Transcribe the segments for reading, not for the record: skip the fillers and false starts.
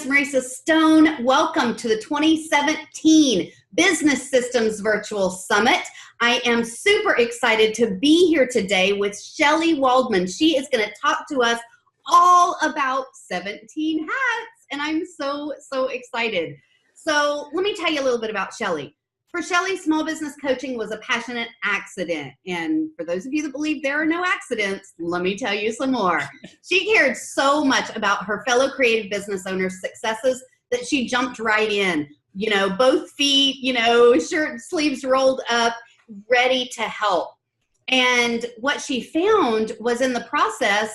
Marisa Stone. Welcome to the 2017 Business Systems Virtual Summit. I am super excited to be here today with Shelly Waldman. She is going to talk to us all about 17 hats, and I'm so excited. So let me tell you a little bit about Shelly. For Shelly, small business coaching was a passionate accident. And for those of you that believe there are no accidents, let me tell you some more. She cared so much about her fellow creative business owners' successes that she jumped right in. You know, both feet, shirt sleeves rolled up, ready to help. And what she found was in the process,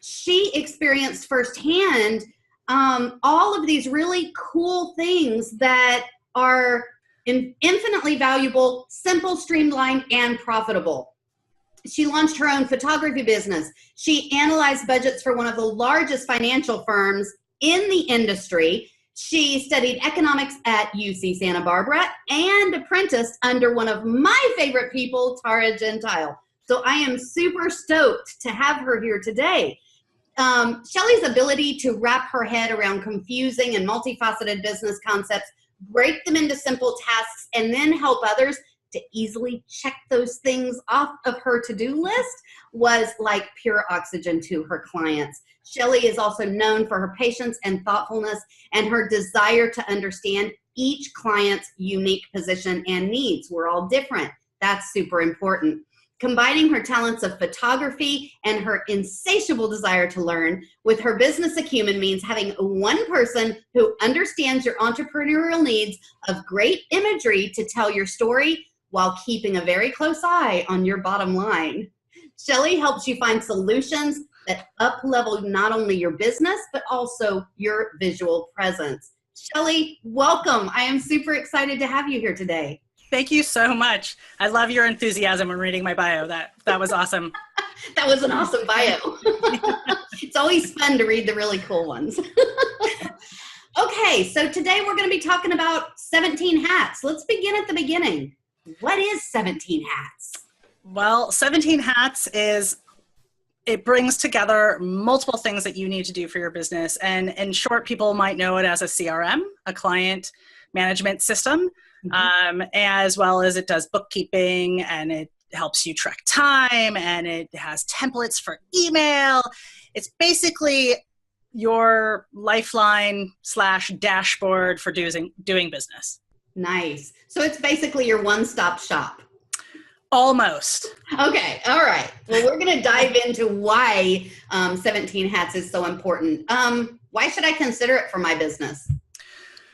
she experienced firsthand all of these really cool things that are infinitely valuable, simple, streamlined, and profitable. She launched her own photography business. She analyzed budgets for one of the largest financial firms in the industry. She studied economics at UC Santa Barbara and apprenticed under one of my favorite people, Tara Gentile. So I am super stoked to have her here today. Shelly's ability to wrap her head around confusing and multifaceted business concepts, break them into simple tasks, and then help others to easily check those things off of her to-do list was like pure oxygen to her clients. Shelly is also known for her patience and thoughtfulness and her desire to understand each client's unique position and needs. We're all different. That's super important. Combining her talents of photography and her insatiable desire to learn with her business acumen means having one person who understands your entrepreneurial needs of great imagery to tell your story while keeping a very close eye on your bottom line. Shelly helps you find solutions that up-level not only your business, but also your visual presence. Shelly, welcome. I am super excited to have you here today. Thank you so much. I love your enthusiasm when reading my bio. That was awesome. That was an awesome bio. It's always fun to read the really cool ones. Okay, so today we're going to be talking about 17 hats. Let's begin at the beginning. What is 17 hats? Well, 17 hats it brings together multiple things that you need to do for your business. And in short, people might know it as a CRM, a client management system. As well as it does bookkeeping, and it helps you track time, and it has templates for email. It's basically your lifeline / dashboard for doing business. Nice. So it's basically your one-stop shop. Almost. Okay. All right. Well, we're going to dive into why 17 hats is so important. Why should I consider it for my business?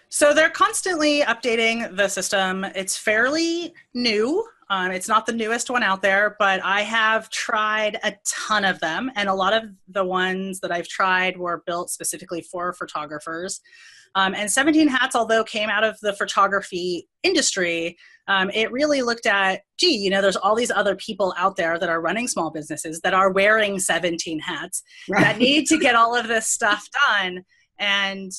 So they're constantly updating the system. It's fairly new. It's not the newest one out there, but I have tried a ton of them. And a lot of the ones that I've tried were built specifically for photographers. And 17 hats, although came out of the photography industry, it really looked at, there's all these other people out there that are running small businesses that are wearing 17 hats that need to get all of this stuff done. And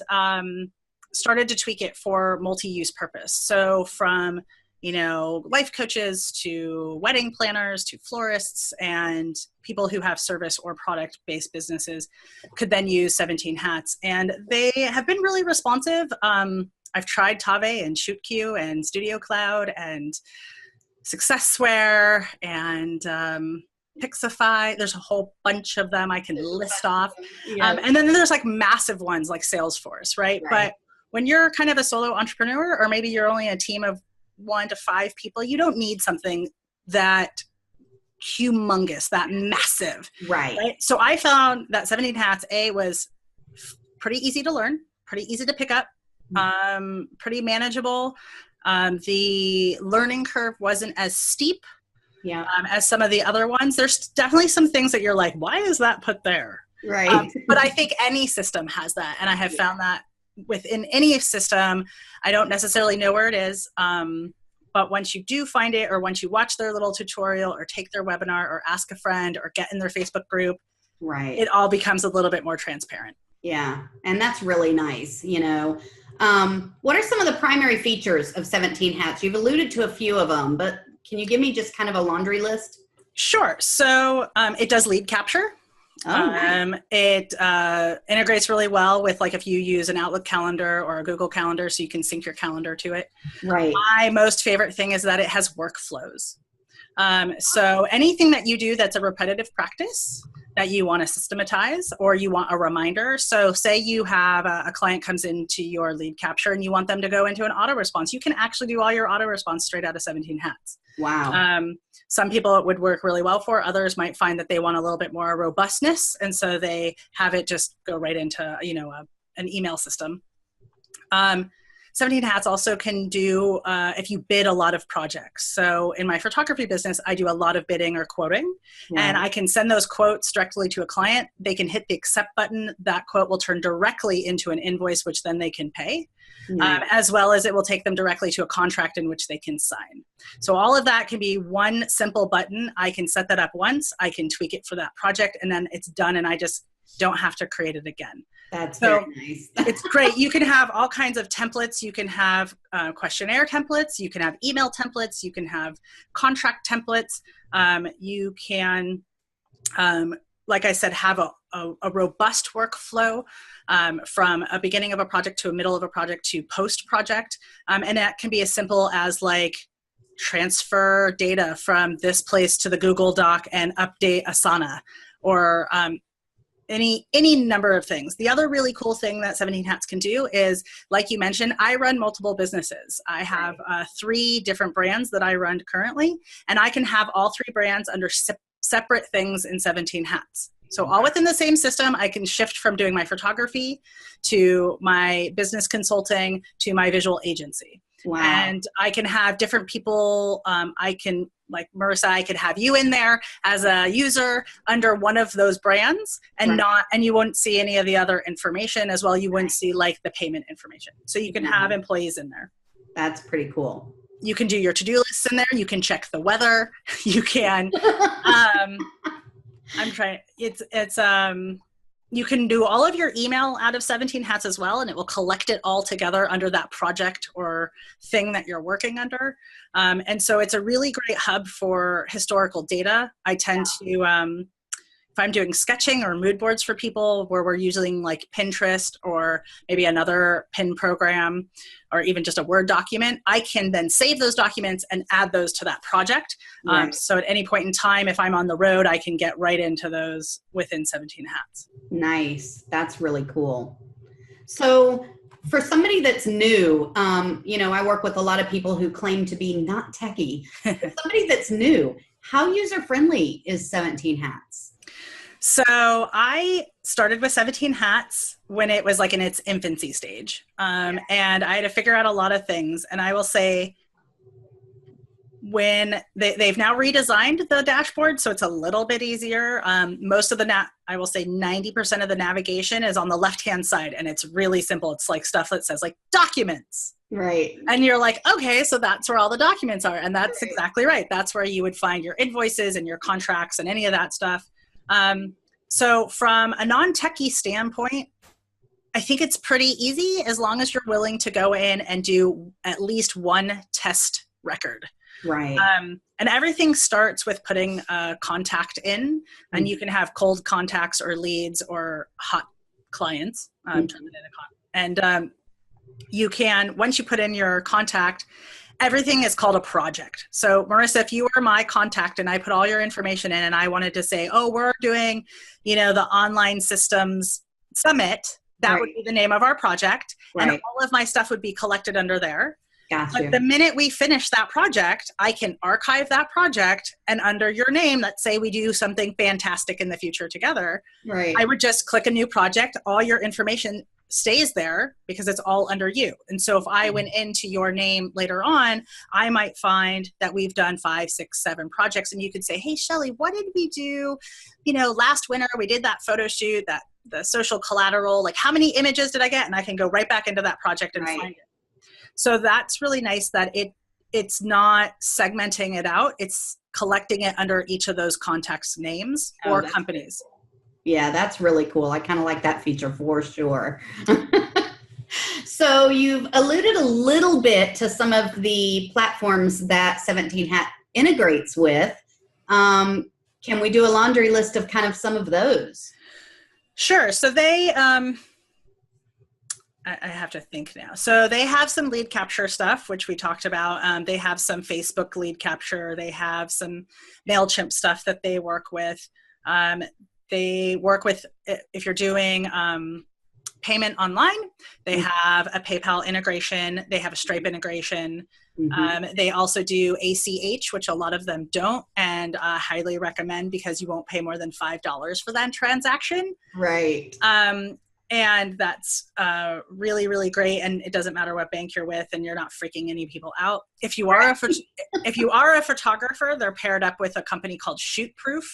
started to tweak it for multi-use purpose. So from, life coaches to wedding planners to florists and people who have service or product-based businesses could then use 17 hats. And they have been really responsive. I've tried Tave and ShootQ and Studio Cloud and Successware and Pixify. There's a whole bunch of them I can list off. Yes. And then there's like massive ones like Salesforce, right? But when you're kind of a solo entrepreneur, or maybe you're only a team of 1 to 5 people, you don't need something that humongous, that massive. Right? So I found that 17 hats, was pretty easy to learn, pretty easy to pick up, pretty manageable. The learning curve wasn't as steep as some of the other ones. There's definitely some things that you're like, why is that put there? Right. But I think any system has that. And I have found that within any system, I don't necessarily know where it is. But once you do find it, or once you watch their little tutorial or take their webinar or ask a friend or get in their Facebook group, it all becomes a little bit more transparent. Yeah. And that's really nice. What are some of the primary features of 17 hats? You've alluded to a few of them, but can you give me just kind of a laundry list? Sure. So it does lead capture. Oh, nice. It integrates really well with, like, if you use an Outlook calendar or a Google Calendar, so you can sync your calendar to it. Right. My most favorite thing is that it has workflows. So anything that you do that's a repetitive practice that you want to systematize, or you want a reminder. So say you have a client comes into your lead capture and you want them to go into an auto response. You can actually do all your auto response straight out of 17 Hats. Wow. Some people it would work really well for. Others might find that they want a little bit more robustness, and so they have it just go right into, you know, an email system. 17 Hats also can do if you bid a lot of projects. So in my photography business, I do a lot of bidding or quoting, and I can send those quotes directly to a client. They can hit the accept button. That quote will turn directly into an invoice, which then they can pay, as well as it will take them directly to a contract in which they can sign. So all of that can be one simple button. I can set that up once. I can tweak it for that project, and then it's done, and I just don't have to create it again. That's very nice. It's great. You can have all kinds of templates. You can have questionnaire templates. You can have email templates. You can have contract templates. You can, like I said, have a robust workflow from a beginning of a project to a middle of a project to post-project. And that can be as simple as, like, transfer data from this place to the Google Doc and update Asana, or any number of things. The other really cool thing that 17 Hats can do is, like you mentioned, I run multiple businesses. I have 3 different brands that I run currently, and I can have all 3 brands under separate things in 17 Hats. So all within the same system, I can shift from doing my photography to my business consulting to my visual agency. Wow. And I can have different people. I can, like Marissa, I could have you in there as a user under one of those brands, and and you won't see any of the other information as well. You wouldn't see, like, the payment information. So you can have employees in there. That's pretty cool. You can do your to-do lists in there. You can check the weather. You can, you can do all of your email out of 17 Hats as well, and it will collect it all together under that project or thing that you're working under. And so it's a really great hub for historical data. I tend to, if I'm doing sketching or mood boards for people where we're using, like, Pinterest or maybe another pin program or even just a Word document, I can then save those documents and add those to that project. So at any point in time, if I'm on the road, I can get right into those within 17 Hats. Nice. That's really cool. So for somebody that's new, you know, I work with a lot of people who claim to be not techie. For somebody that's new, how user-friendly is 17 Hats? So I started with 17 Hats when it was, like, in its infancy stage. And I had to figure out a lot of things. And I will say, when they've now redesigned the dashboard, so it's a little bit easier. Most of the I will say 90% of the navigation is on the left-hand side, and it's really simple. It's like stuff that says, like, documents. Right. And you're like, okay, so that's where all the documents are. And that's exactly right. That's where you would find your invoices and your contracts and any of that stuff. So from a non-techie standpoint, I think it's pretty easy as long as you're willing to go in and do at least one test record. Right. And everything starts with putting a contact in, and you can have cold contacts or leads or hot clients. And you can, once you put in your contact, everything is called a project. So Marissa, if you were my contact and I put all your information in and I wanted to say, oh, we're doing, you know, the online systems summit, that would be the name of our project. And all of my stuff would be collected under there. Gotcha. But the minute we finish that project, I can archive that project, and under your name, let's say we do something fantastic in the future together. Right. I would just click a new project. All your information stays there because it's all under you. And so if I went into your name later on, I might find that we've done 5, 6, 7 projects, and you could say, hey, Shelly, what did we do? You know, last winter we did that photo shoot, the social collateral, like how many images did I get? And I can go right back into that project and find it. So that's really nice that it's not segmenting it out. It's collecting it under each of those contacts' names or companies. Cool. Yeah, that's really cool. I kind of like that feature for sure. So you've alluded a little bit to some of the platforms that 17 Hat integrates with. Can Can we do a laundry list of kind of some of those? Sure. So they, I have to think now. So they have some lead capture stuff, which we talked about. They have some Facebook lead capture. They have some MailChimp stuff that they work with. They work with, if you're doing payment online, they have a PayPal integration. They have a Stripe integration. They also do ACH, which a lot of them don't, and highly recommend because you won't pay more than $5 for that transaction. Right. And that's really, really great. And it doesn't matter what bank you're with, and you're not freaking any people out. If you are if you are a photographer, they're paired up with a company called Shootproof,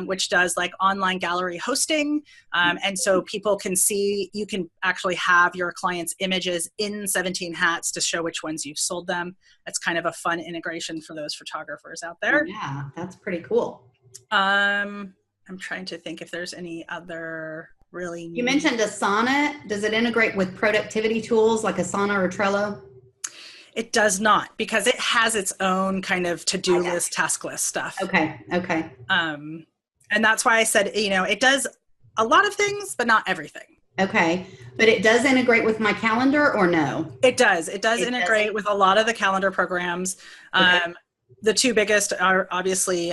which does like online gallery hosting. And so people can see, you can actually have your clients' images in 17 Hats to show which ones you've sold them. That's kind of a fun integration for those photographers out there. Yeah, that's pretty cool. I'm trying to think if there's any other really neat. You mentioned Asana. Does it integrate with productivity tools like Asana or Trello? It does not, because it has its own kind of to-do list, task list stuff. Okay. And that's why I said, it does a lot of things, but not everything. Okay. But it does integrate with my calendar or no? It does. It does integrate with a lot of the calendar programs. Okay. The two biggest are obviously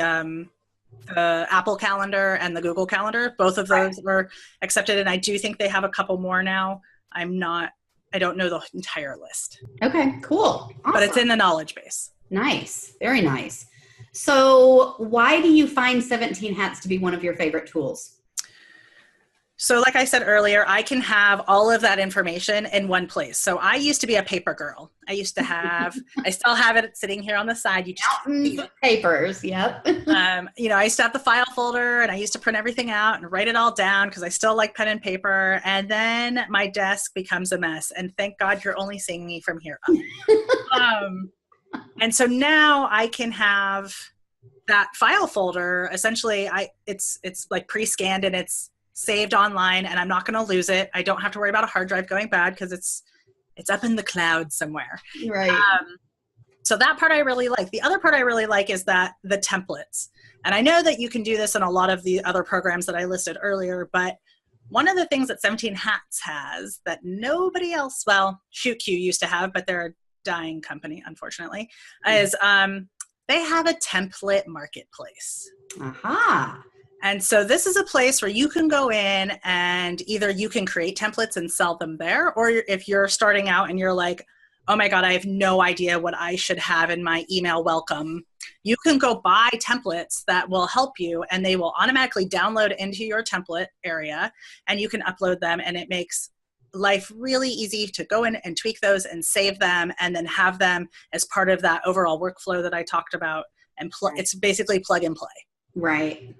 the Apple Calendar and the Google Calendar. Both of those are accepted, and I do think they have a couple more now. I don't know the entire list. Okay, cool. Awesome. But it's in the knowledge base. Nice. Very nice. So why do you find 17 Hats to be one of your favorite tools? So like I said earlier, I can have all of that information in one place. So I used to be a paper girl. I still have it sitting here on the side. You just mountains of papers. Yep. I used to have the file folder, and I used to print everything out and write it all down because I still like pen and paper. And then my desk becomes a mess. And thank God you're only seeing me from here up. And so now I can have that file folder. Essentially, it's like pre-scanned, and it's saved online, and I'm not going to lose it. I don't have to worry about a hard drive going bad because it's up in the cloud somewhere. Right. So that part I really like. The other part I really like is that the templates. And I know that you can do this in a lot of the other programs that I listed earlier, but one of the things that 17 Hats has that nobody else, well, ShootQ used to have, but they're a dying company, unfortunately, is they have a template marketplace. Aha. And so this is a place where you can go in, and either you can create templates and sell them there, or if you're starting out and you're like, oh my God, I have no idea what I should have in my email welcome, you can go buy templates that will help you, and they will automatically download into your template area, and you can upload them, and it makes life really easy to go in and tweak those and save them, and then have them as part of that overall workflow that I talked about. And it's basically plug and play. Right.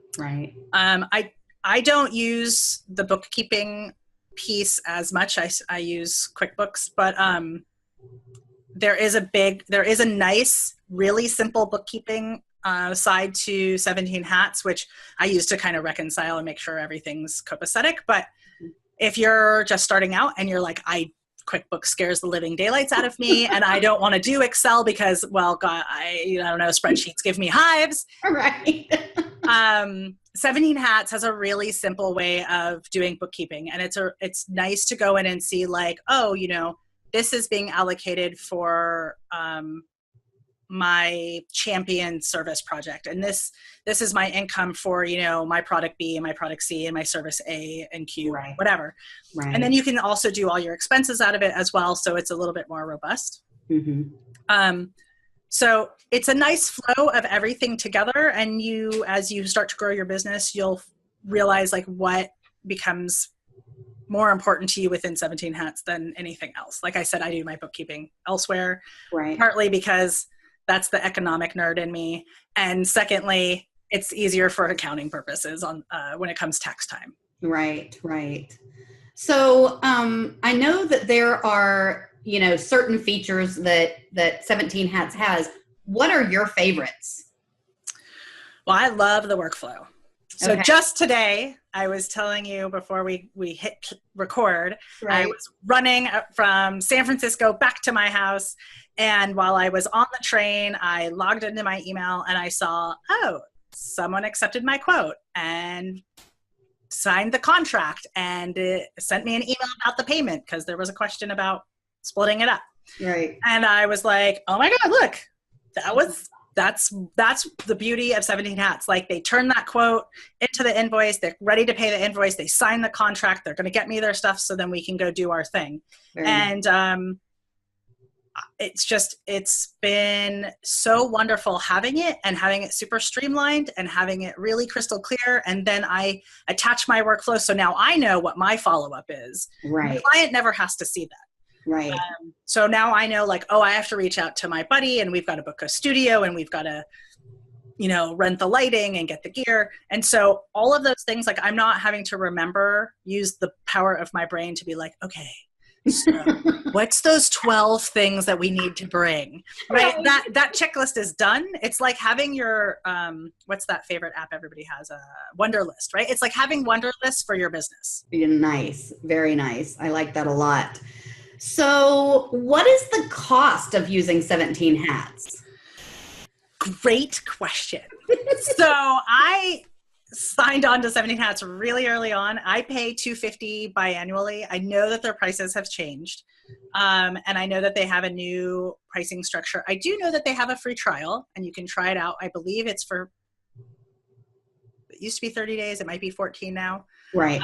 I don't use the bookkeeping piece as much. I use QuickBooks, but there is a nice, really simple bookkeeping side to 17 Hats, which I use to kind of reconcile and make sure everything's copacetic. But if you're just starting out and you're like, QuickBooks scares the living daylights out of me, and I don't want to do Excel because, well, God, I don't know, spreadsheets give me hives. Right. 17 Hats has a really simple way of doing bookkeeping, and it's nice to go in and see like, oh, this is being allocated for my champion service project, and this is my income for my product B and my product C and my service A and Q, right. Whatever. Right. And then you can also do all your expenses out of it as well, so it's a little bit more robust. Mm-hmm. So it's a nice flow of everything together, and as you start to grow your business, you'll realize like what becomes more important to you within 17 Hats than anything else. Like I said, I do my bookkeeping elsewhere, right? Partly because that's the economic nerd in me, and secondly, it's easier for accounting purposes when it comes tax time. Right. So I know that there are certain features that 17 Hats has. What are your favorites? Well, I love the workflow. So just today, I was telling you before we hit record, right. I was running from San Francisco back to my house. And while I was on the train, I logged into my email and I saw, someone accepted my quote and signed the contract and it sent me an email about the payment because there was a question about splitting it up. Right. And I was like, oh my God, look, that's the beauty of 17 Hats. Like, they turn that quote into the invoice. They're ready to pay the invoice. They sign the contract. They're going to get me their stuff so then we can go do our thing. And it's been so wonderful having it super streamlined and having it really crystal clear. And then I attach my workflow. So now I know what my follow-up is. Right. The client never has to see that. Right. So now I know, like, oh, I have to reach out to my buddy and we've got to book a studio and we've got to, rent the lighting and get the gear. And so all of those things, like, I'm not having to use the power of my brain to be like, okay, so what's those 12 things that we need to bring? Right. That checklist is done. It's like having your, what's that favorite app everybody has? Wunderlist, right? It's like having Wunderlist for your business. Nice. Very nice. I like that a lot. So what is the cost of using 17 Hats? Great question. So I signed on to 17 Hats really early on. I pay $250 biannually. I know that their prices have changed. And I know that they have a new pricing structure. I do know that they have a free trial and you can try it out. I believe it used to be 30 days. It might be 14 now. Right.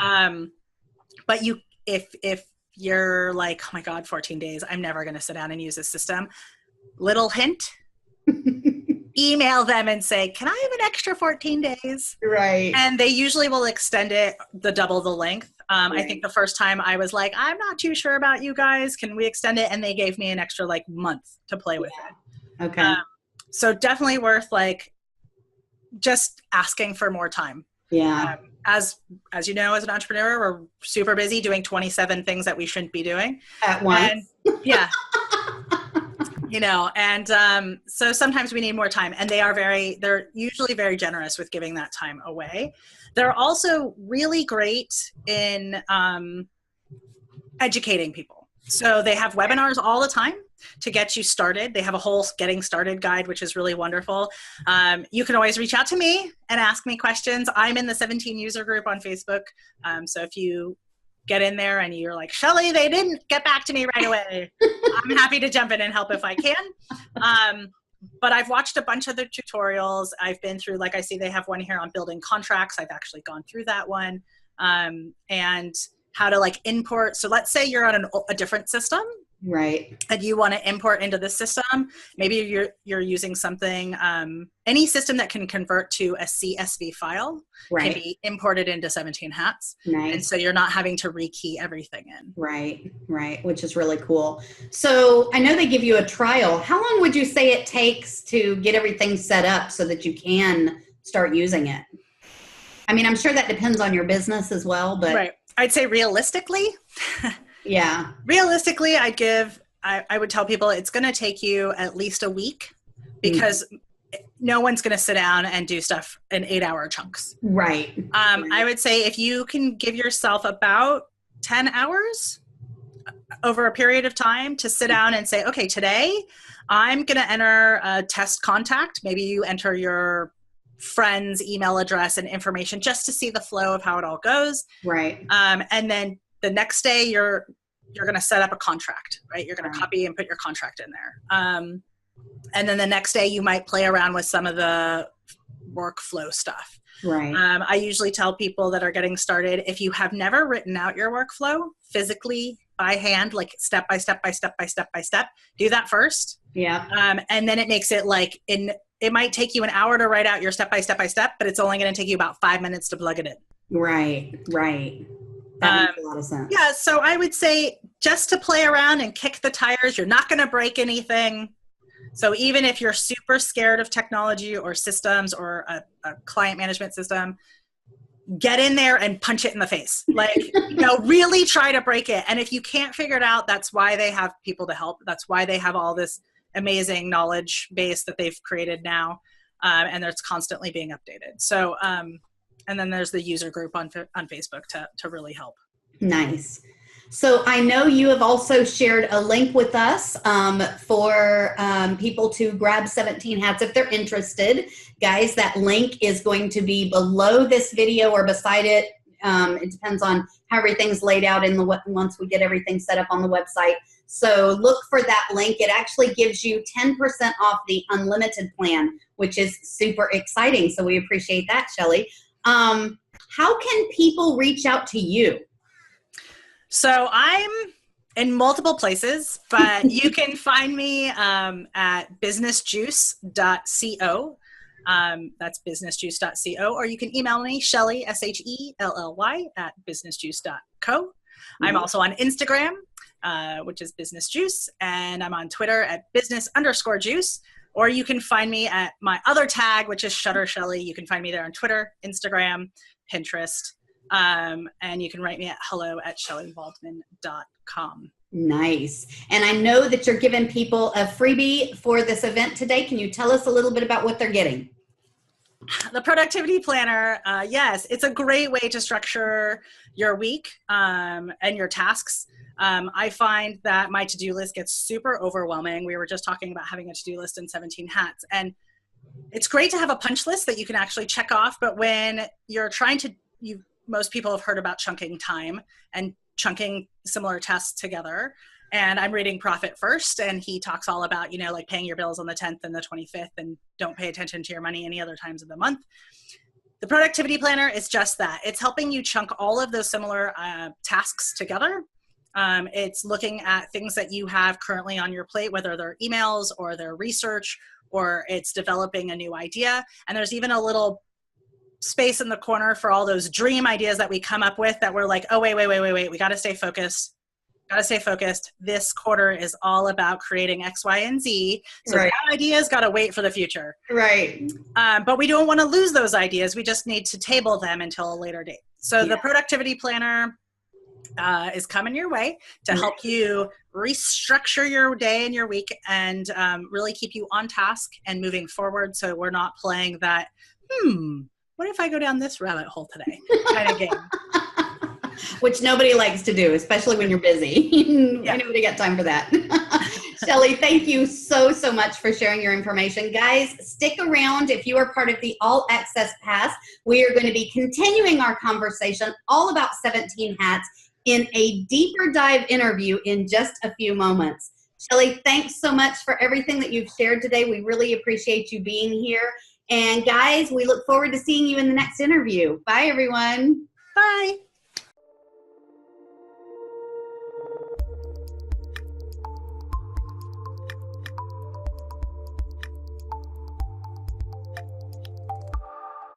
But if you're like, oh my God, 14 days, I'm never going to sit down and use this system. Little hint, email them and say, can I have an extra 14 days? Right. And they usually will extend it double the length. Right. I think the first time I was like, I'm not too sure about you guys. Can we extend it? And they gave me an extra month to play with it. Okay. So definitely worth just asking for more time. Yeah. As you know, as an entrepreneur, we're super busy doing 27 things that we shouldn't be doing at once. And, yeah. So sometimes we need more time, and they're usually very generous with giving that time away. They're also really great in educating people. So they have webinars all the time to get you started. They have a whole getting started guide, which is really wonderful. You can always reach out to me and ask me questions. I'm in the 17 user group on Facebook. So if you get in there and you're like, Shelly, they didn't get back to me right away, I'm happy to jump in and help if I can. But I've watched a bunch of the tutorials. I've been through, like I see they have one here on building contracts. I've actually gone through that one. And how to import. So let's say you're on a different system. Right. And you want to import into the system. Maybe you're using something, any system that can convert to a CSV file can be imported into 17 Hats. Nice. And so you're not having to rekey everything in. Right. Which is really cool. So I know they give you a trial. How long would you say it takes to get everything set up so that you can start using it? I mean, I'm sure that depends on your business as well, but. Right. I'd say realistically. Yeah. Realistically, I would tell people it's going to take you at least a week because no one's going to sit down and do stuff in 8-hour chunks. Right. I would say if you can give yourself about 10 hours over a period of time to sit down and say, okay, today I'm going to enter a test contact. Maybe you enter your friend's email address and information just to see the flow of how it all goes. Right. And then the next day you're going to set up a contract, right? You're going to copy and put your contract in there. And then the next day you might play around with some of the workflow stuff. Right. I usually tell people that are getting started, if you have never written out your workflow physically by hand, like step by step, do that first. Yeah. And then it makes it it might take you an hour to write out your step by step, but it's only going to take you about 5 minutes to plug it in. Right. That makes a lot of sense. Yeah. So I would say just to play around and kick the tires, you're not going to break anything. So even if you're super scared of technology or systems or a client management system, get in there and punch it in the face. Really try to break it. And if you can't figure it out, that's why they have people to help. That's why they have all this amazing knowledge base that they've created now. And it's constantly being updated. So, and then there's the user group on Facebook to really help. Nice. So I know you have also shared a link with us for people to grab 17 hats if they're interested. Guys, that link is going to be below this video or beside it. It depends on how everything's laid out once we get everything set up on the website. So look for that link. It actually gives you 10% off the unlimited plan, which is super exciting. So we appreciate that, Shelly. How can people reach out to you? So I'm in multiple places, but you can find me at businessjuice.co. That's businessjuice.co, or you can email me, Shelly, SHELLY, at businessjuice.co. I'm also on Instagram, which is businessjuice, and I'm on Twitter at business_juice, or you can find me at my other tag, which is Shutter Shelly. You can find me there on Twitter, Instagram, Pinterest, and you can write me at hello@shellywaldman.com. Nice. And I know that you're giving people a freebie for this event today. Can you tell us a little bit about what they're getting? The productivity planner, yes, it's a great way to structure your week and your tasks. I find that my to-do list gets super overwhelming. We were just talking about having a to-do list in 17 hats, and it's great to have a punch list that you can actually check off. But when you're trying to, most people have heard about chunking time and chunking similar tasks together. And I'm reading Profit First, and he talks all about, like paying your bills on the 10th and the 25th, and don't pay attention to your money any other times of the month. The productivity planner is just that. It's helping you chunk all of those similar tasks together. It's looking at things that you have currently on your plate, whether they're emails or they're research, or it's developing a new idea. And there's even a little space in the corner for all those dream ideas that we come up with that we're like, oh, wait. We got to stay focused. This quarter is all about creating X, Y, and Z. So that idea's got to wait for the future. Right. But we don't want to lose those ideas. We just need to table them until a later date. So the productivity planner is coming your way to help you restructure your day and your week and really keep you on task and moving forward. So we're not playing that, what if I go down this rabbit hole today kind of game. Which nobody likes to do, especially when you're busy. Nobody got time for that. Shelly, thank you so much for sharing your information. Guys, stick around. If you are part of the All Access Pass, we are going to be continuing our conversation all about 17 hats in a deeper dive interview in just a few moments. Shelly, thanks so much for everything that you've shared today. We really appreciate you being here. And guys, we look forward to seeing you in the next interview. Bye, everyone. Bye.